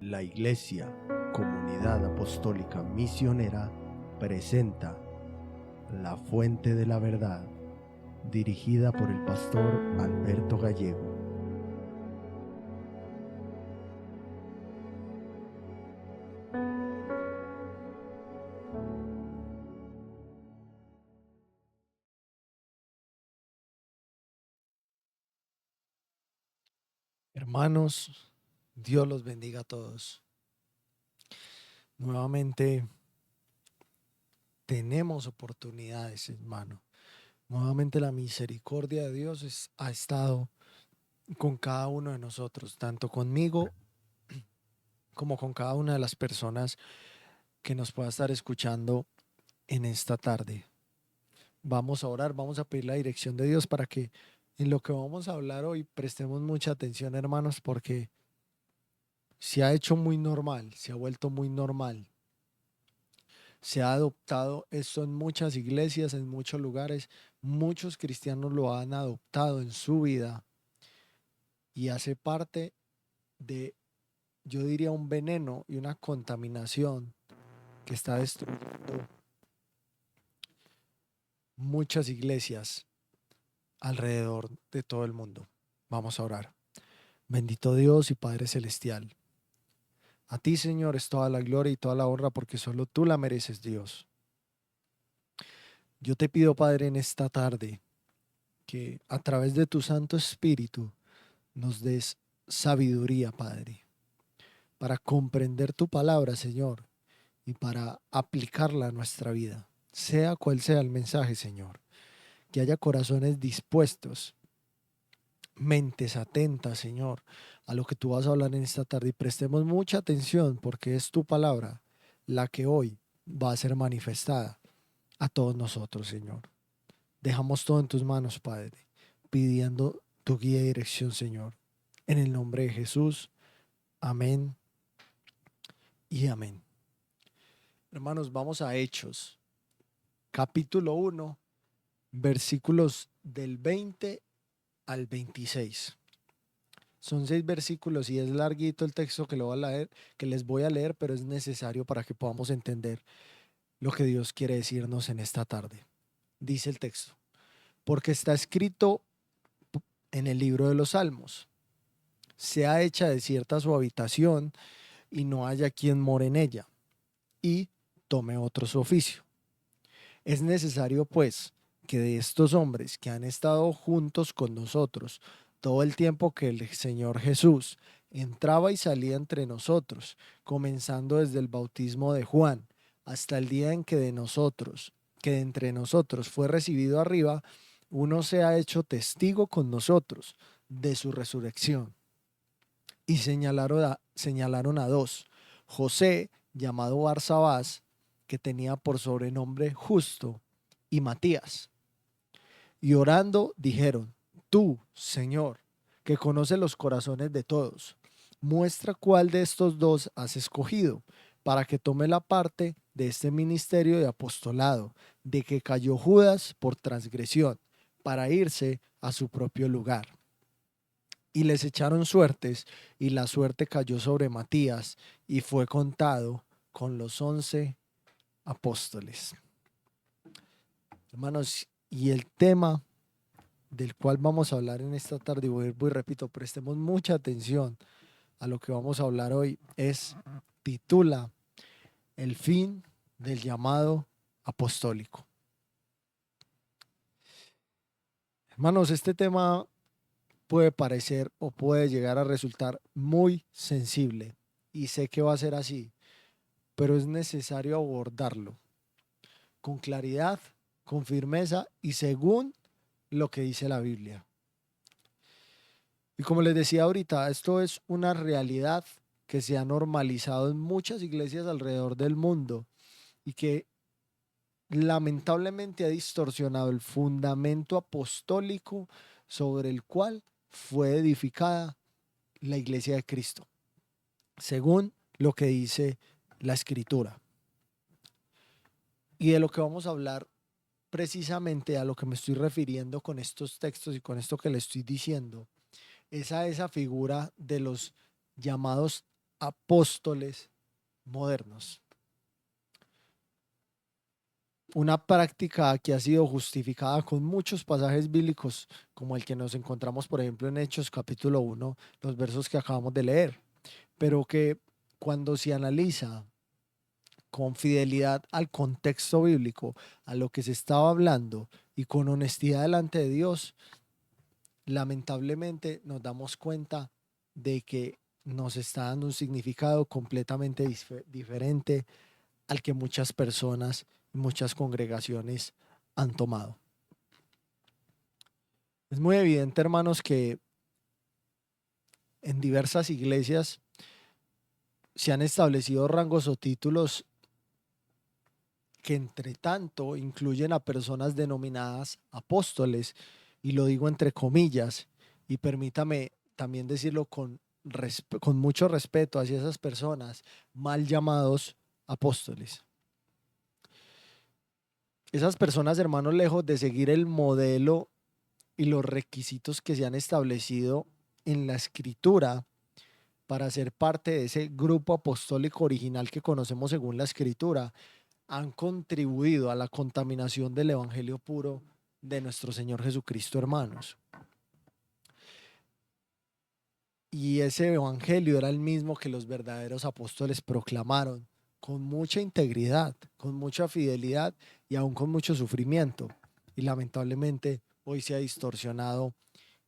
La Iglesia, Comunidad Apostólica Misionera, presenta La Fuente de la Verdad, dirigida por el pastor Alberto Gallego. Hermanos, Dios los bendiga a todos. Nuevamente tenemos oportunidades, hermano. Nuevamente la misericordia de Dios ha estado con cada uno de nosotros, tanto conmigo como con cada una de las personas que nos pueda estar escuchando en esta tarde. Vamos a orar, vamos a pedir la dirección de Dios para que en lo que vamos a hablar hoy prestemos mucha atención, hermanos, porque se ha hecho muy normal, se ha vuelto muy normal. Se ha adoptado esto en muchas iglesias, en muchos lugares. Muchos cristianos lo han adoptado en su vida y hace parte de, yo diría, un veneno y una contaminación que está destruyendo muchas iglesias alrededor de todo el mundo. Vamos a orar. Bendito Dios y Padre Celestial. A ti, Señor, es toda la gloria y toda la honra porque solo tú la mereces, Dios. Yo te pido, Padre, en esta tarde que a través de tu Santo Espíritu nos des sabiduría, Padre, para comprender tu palabra, Señor, y para aplicarla a nuestra vida, sea cual sea el mensaje, Señor. Que haya corazones dispuestos, mentes atentas, Señor, a lo que tú vas a hablar en esta tarde y prestemos mucha atención porque es tu palabra la que hoy va a ser manifestada a todos nosotros, Señor. Dejamos todo en tus manos, Padre, pidiendo tu guía y dirección, Señor. En el nombre de Jesús, amén y amén. Hermanos, vamos a Hechos, capítulo 1, versículos del 20 al 26. Son 6 versículos y es larguito el texto que les voy a leer, pero es necesario para que podamos entender lo que Dios quiere decirnos en esta tarde. Dice el texto: porque está escrito en el libro de los Salmos: sea hecha desierta su habitación y no haya quien more en ella, y tome otro su oficio. Es necesario, pues, que de estos hombres que han estado juntos con nosotros todo el tiempo que el Señor Jesús entraba y salía entre nosotros, comenzando desde el bautismo de Juan hasta el día en que de entre nosotros fue recibido arriba, uno se ha hecho testigo con nosotros de su resurrección. Y señalaron a dos: José, llamado Barsabás, que tenía por sobrenombre Justo, y Matías. Y orando dijeron: tú, Señor, que conoces los corazones de todos, muestra cuál de estos dos has escogido para que tome la parte de este ministerio de apostolado, de que cayó Judas por transgresión, para irse a su propio lugar. Y les echaron suertes, y la suerte cayó sobre Matías, y fue contado con los 11 apóstoles. Hermanos, y el tema del cual vamos a hablar en esta tarde, y vuelvo y repito, prestemos mucha atención a lo que vamos a hablar hoy, titula El fin del llamado apostólico. Hermanos, este tema puede parecer o puede llegar a resultar muy sensible, y sé que va a ser así, pero es necesario abordarlo con claridad, con firmeza y según lo que dice la Biblia. Y como les decía ahorita, esto es una realidad que se ha normalizado en muchas iglesias alrededor del mundo y que lamentablemente ha distorsionado el fundamento apostólico sobre el cual fue edificada la iglesia de Cristo, según lo que dice la Escritura. Y de lo que vamos a hablar, precisamente a lo que me estoy refiriendo con estos textos y con esto que le estoy diciendo, es a esa figura de los llamados apóstoles modernos. Una práctica que ha sido justificada con muchos pasajes bíblicos, como el que nos encontramos, por ejemplo, en Hechos capítulo 1, los versos que acabamos de leer, pero que cuando se analiza con fidelidad al contexto bíblico, a lo que se estaba hablando y con honestidad delante de Dios, lamentablemente nos damos cuenta de que nos está dando un significado completamente diferente al que muchas personas y muchas congregaciones han tomado. Es muy evidente, hermanos, que en diversas iglesias se han establecido rangos o títulos que entre tanto incluyen a personas denominadas apóstoles, y lo digo entre comillas, y permítame también decirlo con mucho respeto hacia esas personas, mal llamados apóstoles. Esas personas, hermanos, lejos de seguir el modelo y los requisitos que se han establecido en la Escritura para ser parte de ese grupo apostólico original que conocemos según la Escritura, han contribuido a la contaminación del evangelio puro de nuestro Señor Jesucristo, hermanos. Y ese evangelio era el mismo que los verdaderos apóstoles proclamaron con mucha integridad, con mucha fidelidad y aún con mucho sufrimiento. Y lamentablemente hoy se ha distorsionado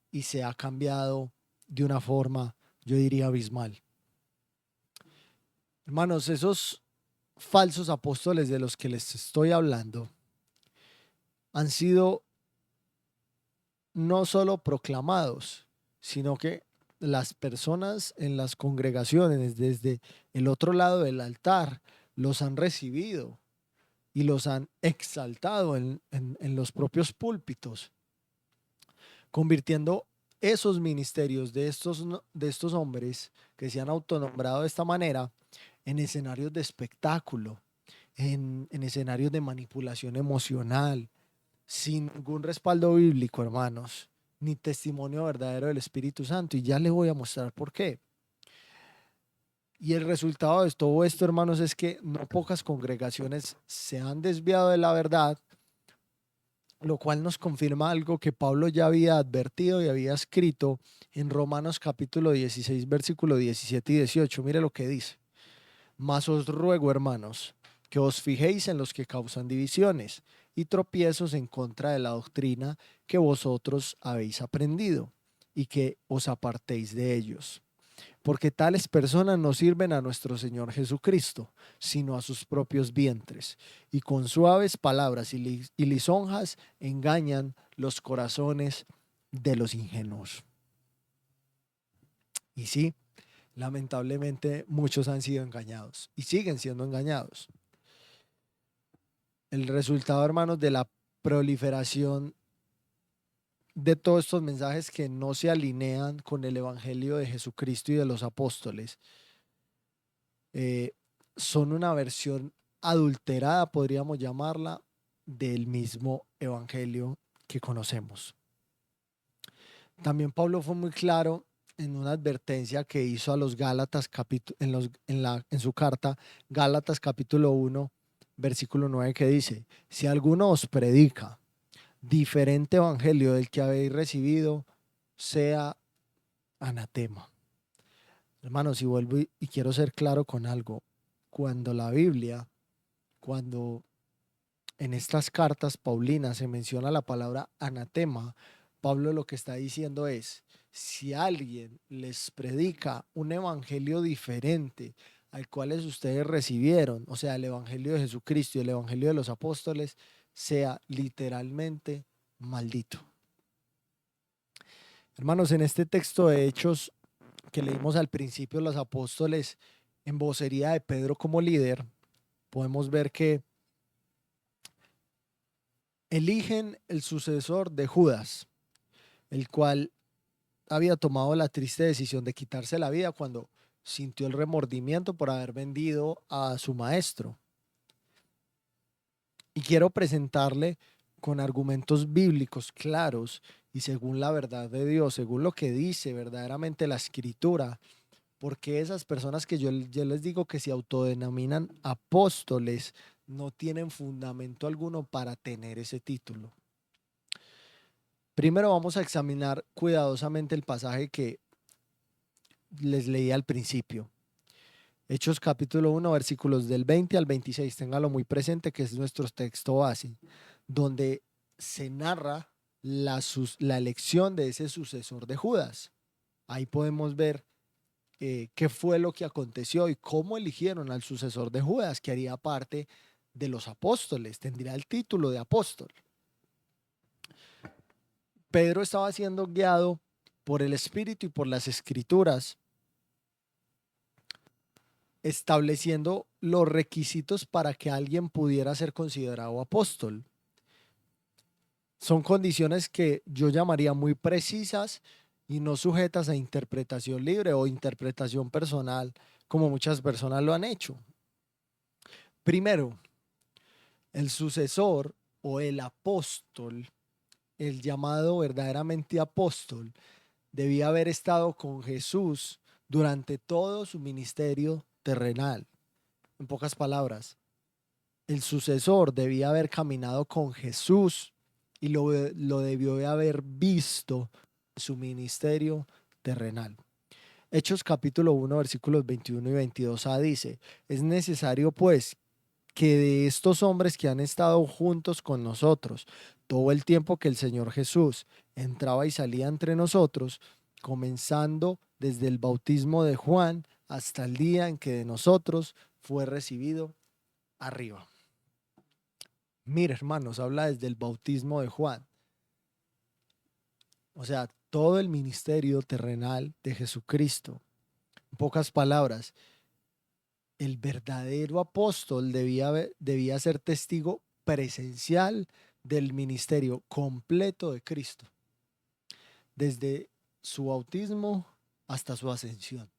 y se ha cambiado de una forma, yo diría, abismal. Hermanos, esos falsos apóstoles de los que les estoy hablando han sido no solo proclamados, sino que las personas en las congregaciones desde el otro lado del altar los han recibido y los han exaltado en los propios púlpitos, convirtiendo esos ministerios de estos hombres que se han autonombrado de esta manera en escenarios de espectáculo, en escenarios de manipulación emocional, sin ningún respaldo bíblico, hermanos, ni testimonio verdadero del Espíritu Santo. Y ya les voy a mostrar por qué. Y el resultado de todo esto, hermanos, es que no pocas congregaciones se han desviado de la verdad, lo cual nos confirma algo que Pablo ya había advertido y había escrito en Romanos capítulo 16, versículo 17 y 18. Mire lo que dice. Mas os ruego, hermanos, que os fijéis en los que causan divisiones y tropiezos en contra de la doctrina que vosotros habéis aprendido, y que os apartéis de ellos. Porque tales personas no sirven a nuestro Señor Jesucristo, sino a sus propios vientres, y con suaves palabras y lisonjas engañan los corazones de los ingenuos. Y sí, lamentablemente muchos han sido engañados y siguen siendo engañados. El resultado, hermanos, de la proliferación de todos estos mensajes que no se alinean con el evangelio de Jesucristo y de los apóstoles, son una versión adulterada, podríamos llamarla, del mismo evangelio que conocemos. También Pablo fue muy claro en una advertencia que hizo a los Gálatas en su carta Gálatas capítulo 1, versículo 9, que dice: si alguno os predica diferente evangelio del que habéis recibido, sea anatema. Hermanos, y vuelvo y quiero ser claro con algo. Cuando en estas cartas paulinas se menciona la palabra anatema, Pablo lo que está diciendo es: si alguien les predica un evangelio diferente al cual ustedes recibieron, o sea, el evangelio de Jesucristo y el evangelio de los apóstoles, sea literalmente maldito. Hermanos, en este texto de Hechos que leímos al principio, los apóstoles, en vocería de Pedro como líder, podemos ver que eligen el sucesor de Judas, el cual había tomado la triste decisión de quitarse la vida cuando sintió el remordimiento por haber vendido a su maestro. Y quiero presentarle con argumentos bíblicos claros y según la verdad de Dios, según lo que dice verdaderamente la Escritura, porque esas personas que yo les digo que se autodenominan apóstoles no tienen fundamento alguno para tener ese título. Primero vamos a examinar cuidadosamente el pasaje que les leí al principio. Hechos capítulo 1, versículos del 20 al 26. Téngalo muy presente, que es nuestro texto base, donde se narra la elección de ese sucesor de Judas. Ahí podemos ver qué fue lo que aconteció y cómo eligieron al sucesor de Judas, que haría parte de los apóstoles, tendría el título de apóstol. Pedro estaba siendo guiado por el Espíritu y por las Escrituras, estableciendo los requisitos para que alguien pudiera ser considerado apóstol. Son condiciones que yo llamaría muy precisas y no sujetas a interpretación libre o interpretación personal, como muchas personas lo han hecho. Primero, el sucesor o el apóstol, el llamado verdaderamente apóstol, debía haber estado con Jesús durante todo su ministerio terrenal. En pocas palabras, el sucesor debía haber caminado con Jesús y lo debió de haber visto en su ministerio terrenal. Hechos capítulo 1, versículos 21 y 22a dice: es necesario pues que de estos hombres que han estado juntos con nosotros todo el tiempo que el Señor Jesús entraba y salía entre nosotros, comenzando desde el bautismo de Juan hasta el día en que de nosotros fue recibido arriba. Mira, hermanos, habla desde el bautismo de Juan. O sea, todo el ministerio terrenal de Jesucristo. En pocas palabras, el verdadero apóstol debía ser testigo presencial del ministerio completo de Cristo, desde su bautismo hasta su ascensión.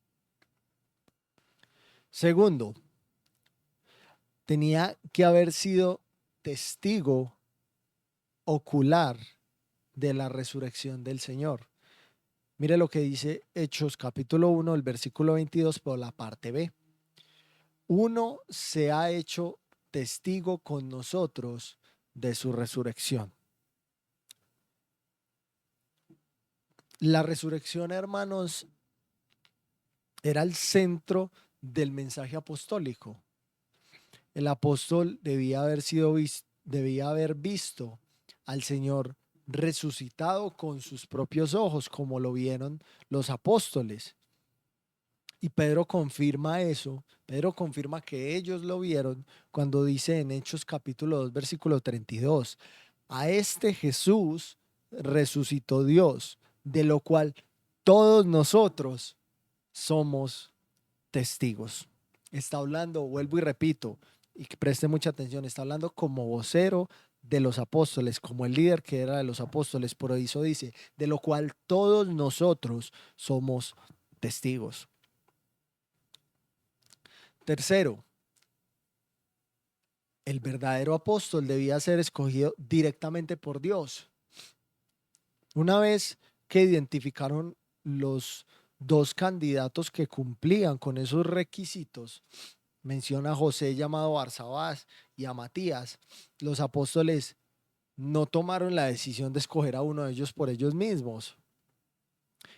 Segundo, tenía que haber sido testigo ocular de la resurrección del Señor. Mire lo que dice Hechos capítulo 1, el versículo 22 por la parte B. Uno se ha hecho testigo con nosotros de su resurrección. La resurrección, hermanos, era el centro del mensaje apostólico. El apóstol debía haber visto al Señor resucitado con sus propios ojos, como lo vieron los apóstoles. Y Pedro confirma eso. Pedro confirma que ellos lo vieron cuando dice en Hechos capítulo 2, versículo 32: a este Jesús resucitó Dios, de lo cual todos nosotros somos testigos. Está hablando, vuelvo y repito, y que preste mucha atención, está hablando como vocero de los apóstoles, como el líder que era de los apóstoles. Por eso dice, de lo cual todos nosotros somos testigos. Tercero, el verdadero apóstol debía ser escogido directamente por Dios. Una vez que identificaron los dos candidatos que cumplían con esos requisitos, menciona a José llamado Barsabás y a Matías, los apóstoles no tomaron la decisión de escoger a uno de ellos por ellos mismos.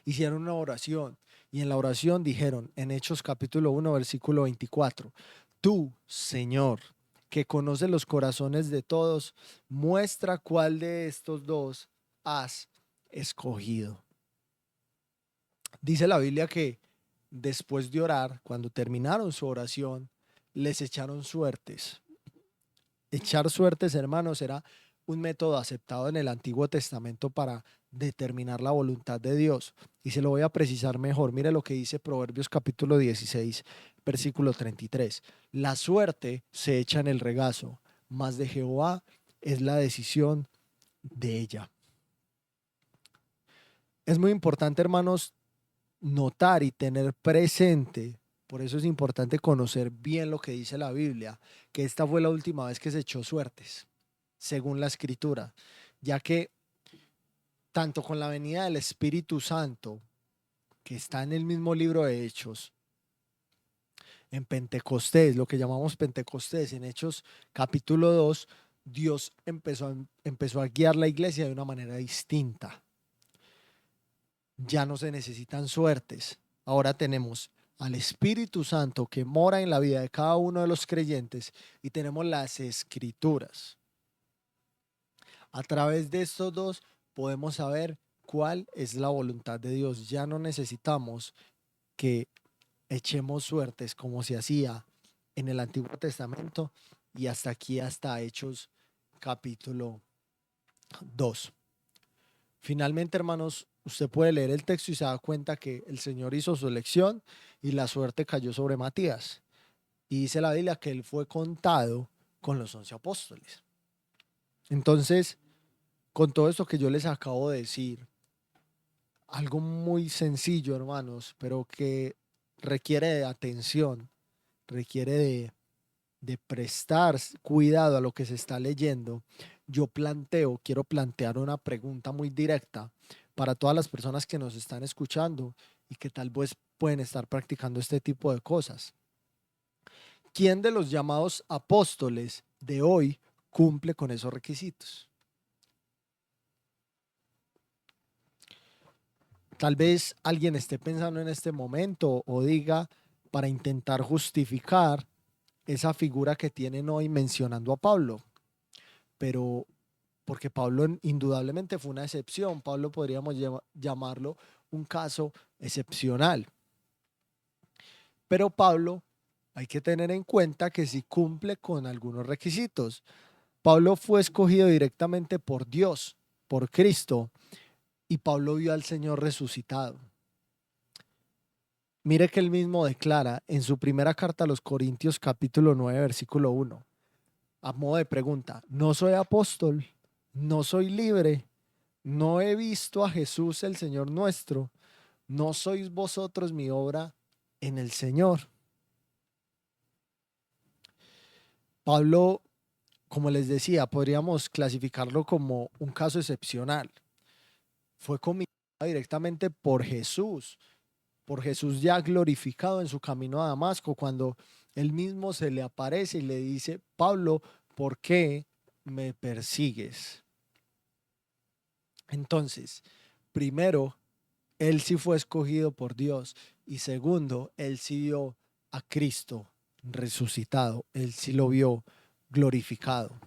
Hicieron una oración y en la oración dijeron en Hechos capítulo 1, versículo 24: tú, Señor, que conoces los corazones de todos, muestra cuál de estos dos has escogido. Dice la Biblia que después de orar, cuando terminaron su oración, les echaron suertes. Echar suertes, hermanos, era un método aceptado en el Antiguo Testamento para determinar la voluntad de Dios. Y se lo voy a precisar mejor. Mire lo que dice Proverbios capítulo 16, versículo 33. La suerte se echa en el regazo, mas de Jehová es la decisión de ella. Es muy importante, hermanos, notar y tener presente. Por eso es importante conocer bien lo que dice la Biblia, que esta fue la última vez que se echó suertes, según la Escritura, ya que tanto con la venida del Espíritu Santo, que está en el mismo libro de Hechos, en Pentecostés, lo que llamamos Pentecostés, en Hechos capítulo 2, Dios empezó a guiar la iglesia de una manera distinta. Ya no se necesitan suertes. Ahora tenemos al Espíritu Santo que mora en la vida de cada uno de los creyentes y tenemos las Escrituras. A través de estos dos podemos saber cuál es la voluntad de Dios. Ya no necesitamos que echemos suertes como se hacía en el Antiguo Testamento y hasta aquí, hasta Hechos capítulo 2. Finalmente, hermanos, usted puede leer el texto y se da cuenta que el Señor hizo su elección y la suerte cayó sobre Matías. Y dice la Biblia que él fue contado con los 11 apóstoles. Entonces, con todo esto que yo les acabo de decir, algo muy sencillo, hermanos, pero que requiere de atención, requiere de prestar cuidado a lo que se está leyendo. Yo quiero plantear una pregunta muy directa para todas las personas que nos están escuchando y que tal vez pueden estar practicando este tipo de cosas. ¿Quién de los llamados apóstoles de hoy cumple con esos requisitos? Tal vez alguien esté pensando en este momento o diga, para intentar justificar esa figura que tienen hoy mencionando a Pablo, pero porque Pablo indudablemente fue una excepción. Pablo podríamos llamarlo un caso excepcional. Pero Pablo, hay que tener en cuenta que sí cumple con algunos requisitos. Pablo fue escogido directamente por Dios, por Cristo, y Pablo vio al Señor resucitado. Mire que él mismo declara en su primera carta a los Corintios capítulo 9, versículo 1, a modo de pregunta: ¿no soy apóstol? ¿No soy libre? ¿No he visto a Jesús el Señor nuestro? ¿No sois vosotros mi obra en el Señor? Pablo, como les decía, podríamos clasificarlo como un caso excepcional. Fue comissionado directamente por Jesús ya glorificado en su camino a Damasco, cuando él mismo se le aparece y le dice: Pablo, ¿por qué me persigues? Entonces, primero, él sí fue escogido por Dios, y segundo, él sí vio a Cristo resucitado, él sí lo vio glorificado.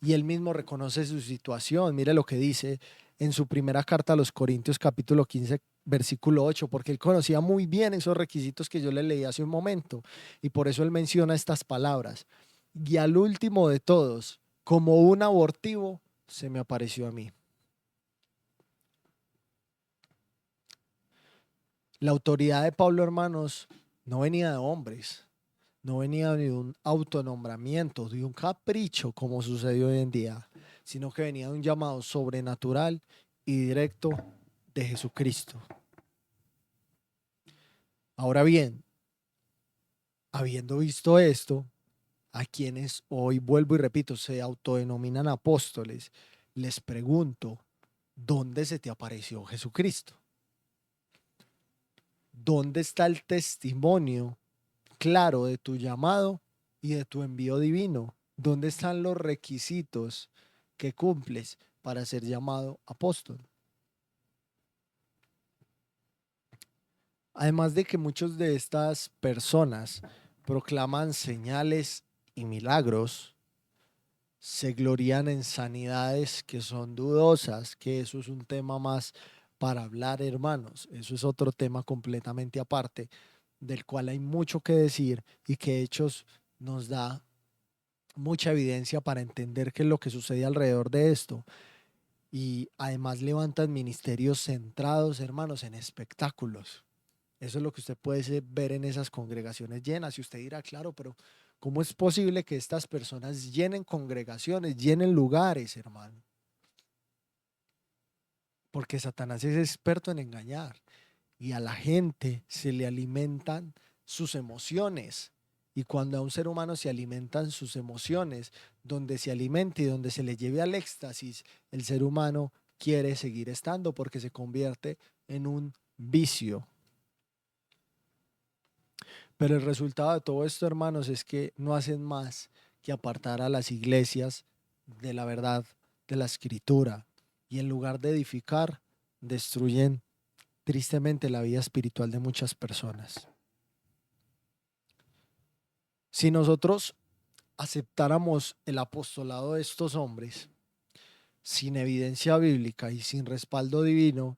Y él mismo reconoce su situación. Mire lo que dice en su primera carta a los Corintios capítulo 15, versículo 8, porque él conocía muy bien esos requisitos que yo le leí hace un momento, y por eso él menciona estas palabras: y al último de todos, como un abortivo, se me apareció a mí. La autoridad de Pablo, hermanos, no venía de hombres, no venía de un autonombramiento, de un capricho como sucedió hoy en día, sino que venía de un llamado sobrenatural y directo de Jesucristo. Ahora bien, habiendo visto esto, a quienes hoy, vuelvo y repito, se autodenominan apóstoles, les pregunto: ¿dónde se te apareció Jesucristo? ¿Dónde está el testimonio claro de tu llamado y de tu envío divino? ¿Dónde están los requisitos que cumples para ser llamado apóstol? Además de que muchos de estas personas proclaman señales y milagros, se glorían en sanidades que son dudosas, que eso es un tema más para hablar, hermanos. Eso es otro tema completamente aparte, del cual hay mucho que decir y que Hechos nos da mucha evidencia para entender qué es lo que sucede alrededor de esto. Y además levantan ministerios centrados, hermanos, en espectáculos. Eso es lo que usted puede ver en esas congregaciones llenas. Y usted dirá: claro, pero ¿cómo es posible que estas personas llenen congregaciones, llenen lugares, hermano? Porque Satanás es experto en engañar, y a la gente se le alimentan sus emociones. Y cuando a un ser humano se alimentan sus emociones, donde se alimente y donde se le lleve al éxtasis, el ser humano quiere seguir estando, porque se convierte en un vicio. Pero el resultado de todo esto, hermanos, es que no hacen más que apartar a las iglesias de la verdad de la Escritura. Y en lugar de edificar, destruyen tristemente la vida espiritual de muchas personas. Si nosotros aceptáramos el apostolado de estos hombres sin evidencia bíblica y sin respaldo divino,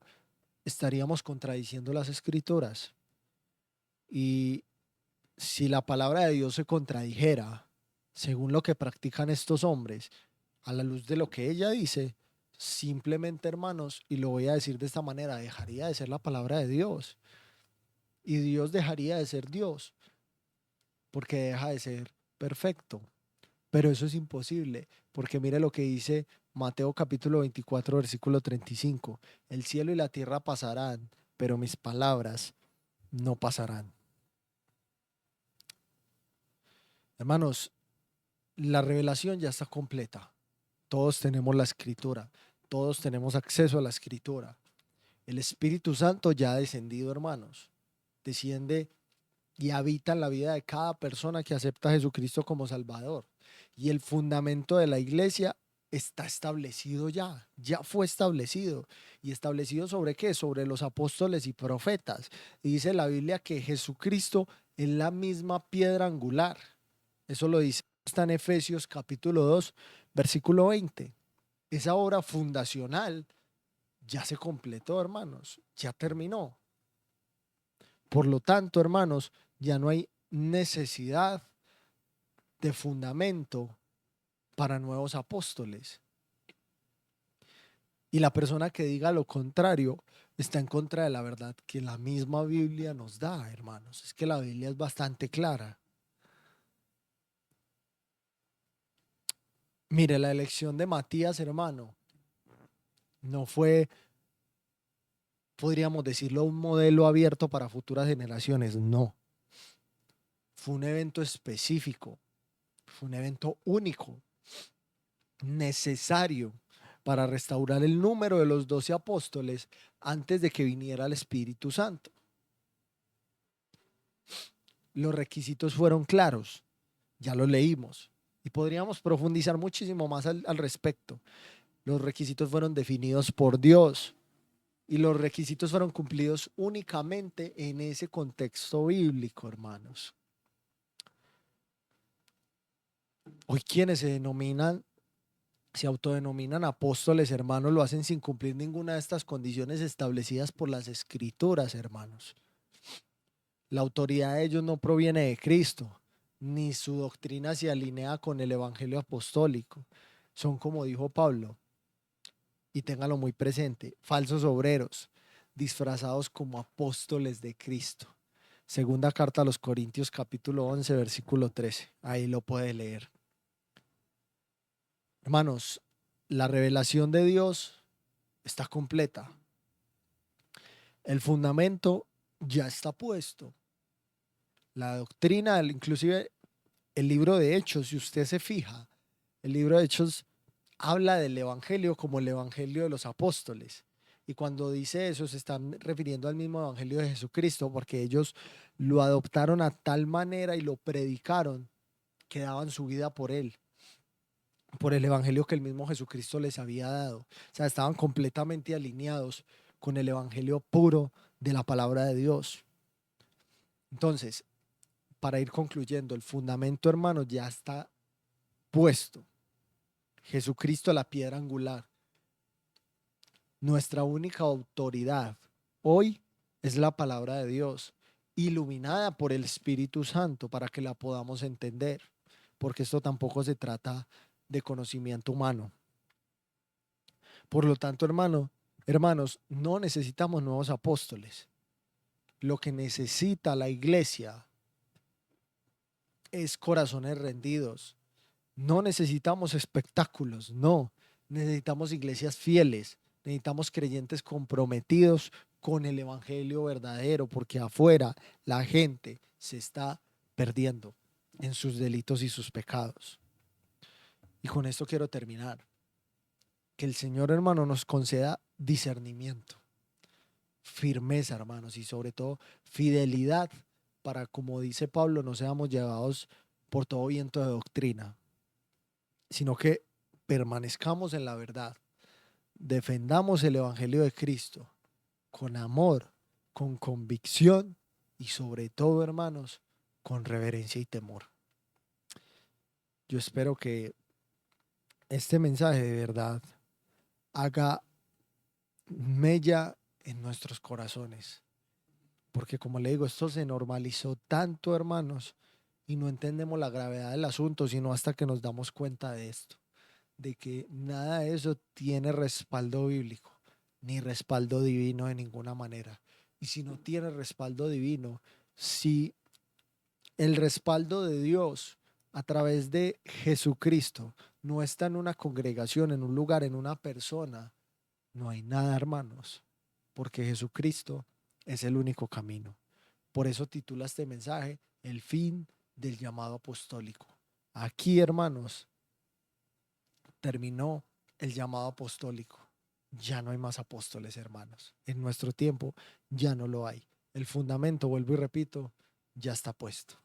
estaríamos contradiciendo las Escrituras. Y si la palabra de Dios se contradijera según lo que practican estos hombres, a la luz de lo que ella dice, simplemente, hermanos, y lo voy a decir de esta manera, dejaría de ser la palabra de Dios. Y Dios dejaría de ser Dios, porque deja de ser perfecto. Pero eso es imposible, porque mire lo que dice Mateo capítulo 24, versículo 35. El cielo y la tierra pasarán, pero mis palabras no pasarán. Hermanos, la revelación ya está completa. Todos tenemos la escritura, todos tenemos acceso a la escritura. El Espíritu Santo ya ha descendido, hermanos. Desciende y habita en la vida de cada persona que acepta a Jesucristo como Salvador. Y el fundamento de la iglesia está establecido ya, ya fue establecido. ¿Y establecido sobre qué? Sobre los apóstoles y profetas. Y dice la Biblia que Jesucristo es la misma piedra angular. Eso lo dice, está en Efesios capítulo 2, versículo 20. Esa obra fundacional ya se completó, hermanos, ya terminó. Por lo tanto, hermanos, ya no hay necesidad de fundamento para nuevos apóstoles. Y la persona que diga lo contrario está en contra de la verdad que la misma Biblia nos da, hermanos. Es que la Biblia es bastante clara. Mire, la elección de Matías, hermano, no fue, podríamos decirlo, un modelo abierto para futuras generaciones. No. Fue un evento específico. Fue un evento único, necesario para restaurar el número de los 12 apóstoles antes de que viniera el Espíritu Santo. Los requisitos fueron claros, ya lo leímos y podríamos profundizar muchísimo más al respecto. Los requisitos fueron definidos por Dios y los requisitos fueron cumplidos únicamente en ese contexto bíblico, hermanos. Hoy quienes se autodenominan apóstoles, hermanos, lo hacen sin cumplir ninguna de estas condiciones establecidas por las Escrituras, hermanos. La autoridad de ellos no proviene de Cristo, ni su doctrina se alinea con el evangelio apostólico. Son, como dijo Pablo, y téngalo muy presente, falsos obreros, disfrazados como apóstoles de Cristo. Segunda carta a los Corintios capítulo 11, versículo 13. Ahí lo puede leer. Hermanos, la revelación de Dios está completa. El fundamento ya está puesto. La doctrina, inclusive el libro de Hechos, si usted se fija, el libro de Hechos habla del evangelio como el evangelio de los apóstoles. Y cuando dice eso se están refiriendo al mismo evangelio de Jesucristo, porque ellos lo adoptaron a tal manera y lo predicaron que daban su vida por él, por el evangelio que el mismo Jesucristo les había dado. O sea, estaban completamente alineados con el evangelio puro de la palabra de Dios. Entonces, para ir concluyendo, el fundamento, hermanos, ya está puesto. Jesucristo, la piedra angular. Nuestra única autoridad hoy es la palabra de Dios, iluminada por el Espíritu Santo para que la podamos entender, porque esto tampoco se trata de conocimiento humano. Por lo tanto, hermanos, no necesitamos nuevos apóstoles. Lo que necesita la iglesia es corazones rendidos. No necesitamos espectáculos, no. Necesitamos iglesias fieles, necesitamos creyentes comprometidos con el evangelio verdadero, porque afuera la gente se está perdiendo en sus delitos y sus pecados. Y con esto quiero terminar. Que el Señor, hermano, nos conceda discernimiento, firmeza, hermanos, y sobre todo fidelidad para, como dice Pablo, no seamos llevados por todo viento de doctrina, sino que permanezcamos en la verdad, defendamos el Evangelio de Cristo con amor, con convicción y sobre todo, hermanos, con reverencia y temor. Yo espero que este mensaje de verdad haga mella en nuestros corazones, porque como le digo, esto se normalizó tanto, hermanos, y no entendemos la gravedad del asunto, sino hasta que nos damos cuenta de esto, de que nada de eso tiene respaldo bíblico, ni respaldo divino de ninguna manera. Y si no tiene respaldo divino, si el respaldo de Dios a través de Jesucristo no está en una congregación, en un lugar, en una persona, no hay nada, hermanos, porque Jesucristo es el único camino. Por eso titula este mensaje El fin del llamado apostólico. Aquí, hermanos, terminó el llamado apostólico. Ya no hay más apóstoles, hermanos. En nuestro tiempo ya no lo hay. El fundamento, vuelvo y repito, ya está puesto.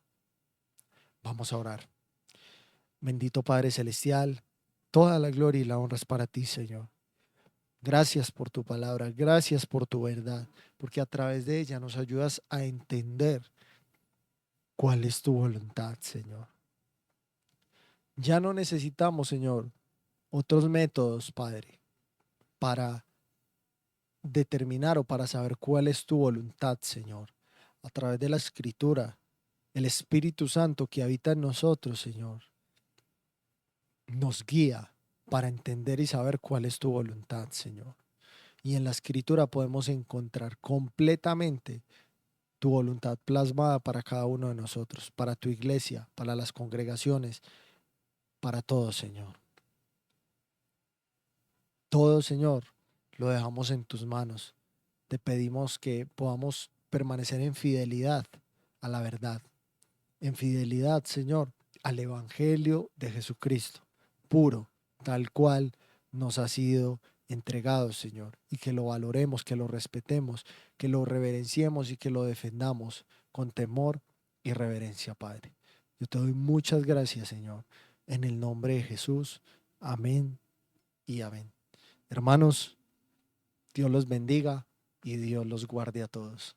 Vamos a orar. Bendito Padre Celestial, toda la gloria y la honra es para ti, Señor. Gracias por tu palabra, gracias por tu verdad, porque a través de ella nos ayudas a entender cuál es tu voluntad, Señor. Ya no necesitamos, Señor, otros métodos, Padre, para determinar o para saber cuál es tu voluntad, Señor. A través de la Escritura, el Espíritu Santo que habita en nosotros, Señor, nos guía para entender y saber cuál es tu voluntad, Señor. Y en la Escritura podemos encontrar completamente tu voluntad plasmada para cada uno de nosotros, para tu iglesia, para las congregaciones, para todo, Señor. Todo, Señor, lo dejamos en tus manos. Te pedimos que podamos permanecer en fidelidad a la verdad, en fidelidad, Señor, al Evangelio de Jesucristo, puro, tal cual nos ha sido entregado, Señor, y que lo valoremos, que lo respetemos, que lo reverenciemos y que lo defendamos con temor y reverencia, Padre. Yo te doy muchas gracias, Señor, en el nombre de Jesús. Amén y amén. Hermanos, Dios los bendiga y Dios los guarde a todos.